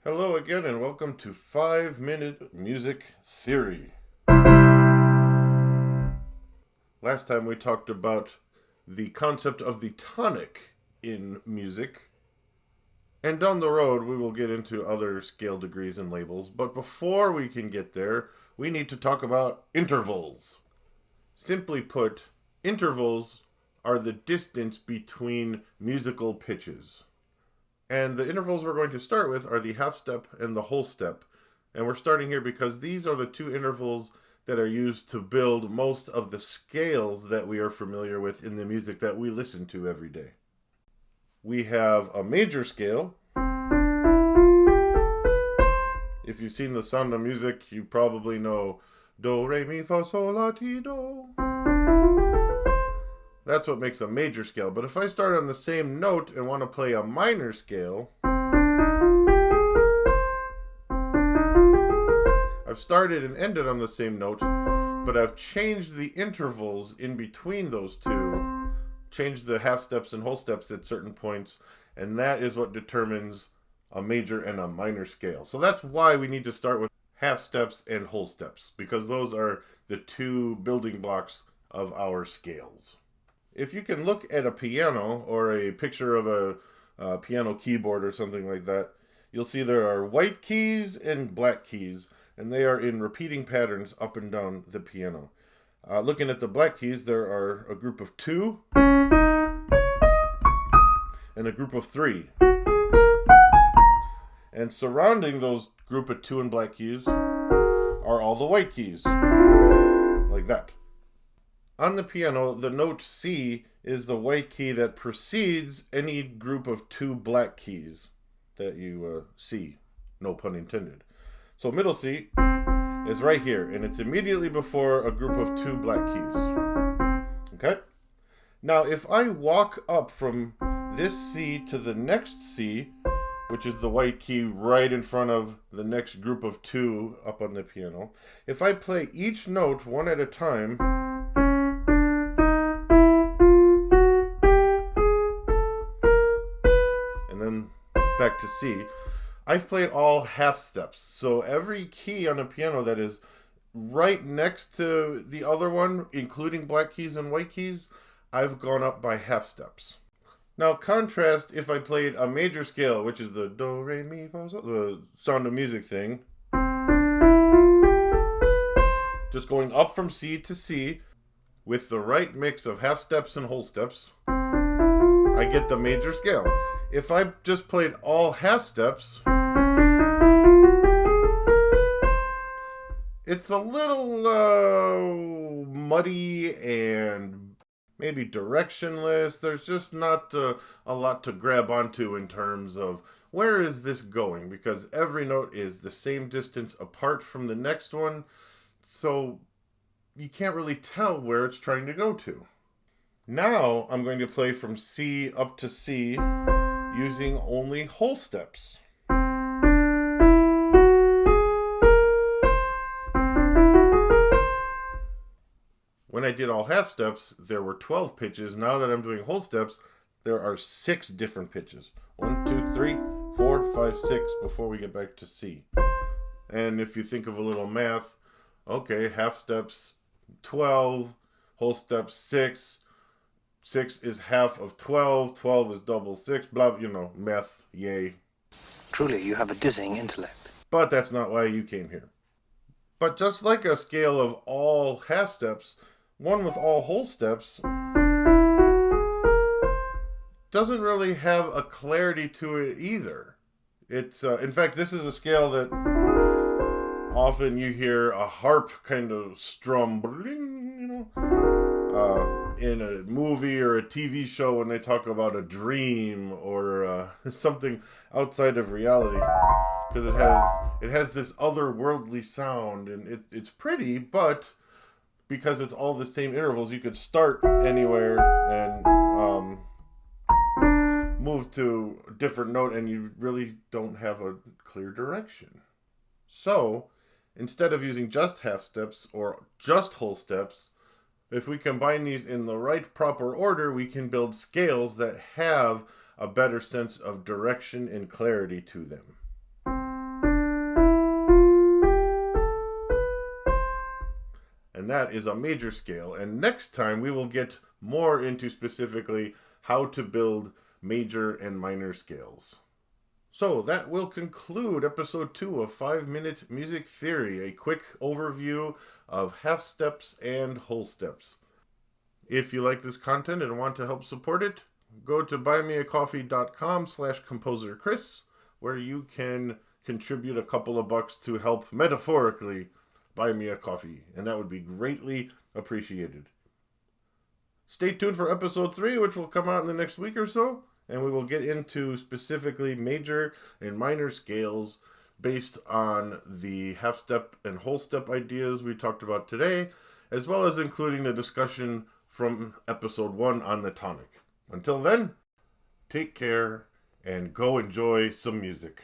Hello again and welcome to 5-Minute Music Theory. Last time we talked about the concept of the tonic in music. And down the road we will get into other scale degrees and labels. But before we can get there, we need to talk about intervals. Simply put, intervals are the distance between musical pitches. And the intervals we're going to start with are the half step and the whole step. And we're starting here because these are the two intervals that are used to build most of the scales that we are familiar with in the music that we listen to every day. We have a major scale. If you've seen The Sound of Music, you probably know Do, Re, Mi, Fa, Sol, La, Ti, Do. That's what makes a major scale. But if I start on the same note and want to play a minor scale, I've started and ended on the same note, but I've changed the intervals in between those two, changed the half steps and whole steps at certain points, and that is what determines a major and a minor scale. So that's why we need to start with half steps and whole steps, because those are the two building blocks of our scales. If you can look at a piano or a picture of a piano keyboard or something like that, you'll see there are white keys and black keys, and they are in repeating patterns up and down the piano. Looking at the black keys, there are a group of 2 and a group of 3. And surrounding those group of 2 and black keys are all the white keys, like that. On the piano, the note C is the white key that precedes any group of 2 black keys that you see, no pun intended. So middle C is right here, and it's immediately before a group of 2 black keys. Okay? Now, if I walk up from this C to the next C, which is the white key right in front of the next group of 2 up on the piano, if I play each note one at a time, back to C, I've played all half steps. So every key on a piano that is right next to the other one, including black keys and white keys, I've gone up by half steps. Now contrast if I played a major scale, which is the Do, Re, Mi, Fa, Sol, the Sound of Music thing. Just going up from C to C with the right mix of half steps and whole steps, I get the major scale. If I just played all half steps, it's a little muddy and maybe directionless. There's just not a lot to grab onto in terms of where is this going, because every note is the same distance apart from the next one, so you can't really tell where it's trying to go to. Now I'm going to play from C up to C using only whole steps. When I did all half steps, there were 12 pitches. Now that I'm doing whole steps, there are 6 different pitches. 1, 2, 3, 4, 5, 6 before we get back to C. And if you think of a little math, okay, half steps 12, whole steps 6. 6 is half of 12, 12 is double 6, blah, math, yay. Truly, you have a dizzying intellect. But that's not why you came here. But just like a scale of all half steps, one with all whole steps doesn't really have a clarity to it either. It's, in fact, this is a scale that often you hear a harp kind of strum, in a movie or a TV show when they talk about a dream or something outside of reality, because it has this otherworldly sound, and it's pretty, but because it's all the same intervals, you could start anywhere and move to a different note, and you really don't have a clear direction. So instead of using just half steps or just whole steps, if we combine these in the right proper order, we can build scales that have a better sense of direction and clarity to them. and that is a major scale. And next time we will get more into specifically how to build major and minor scales. So that will conclude episode 2 of 5-Minute Music Theory, a quick overview of half steps and whole steps. If you like this content and want to help support it, go to buymeacoffee.com/composerchris, where you can contribute a couple of bucks to help metaphorically buy me a coffee, and that would be greatly appreciated. Stay tuned for episode 3, which will come out in the next week or so, and we will get into specifically major and minor scales based on the half step and whole step ideas we talked about today, as well as including the discussion from episode 1 on the tonic. Until then, take care and go enjoy some music.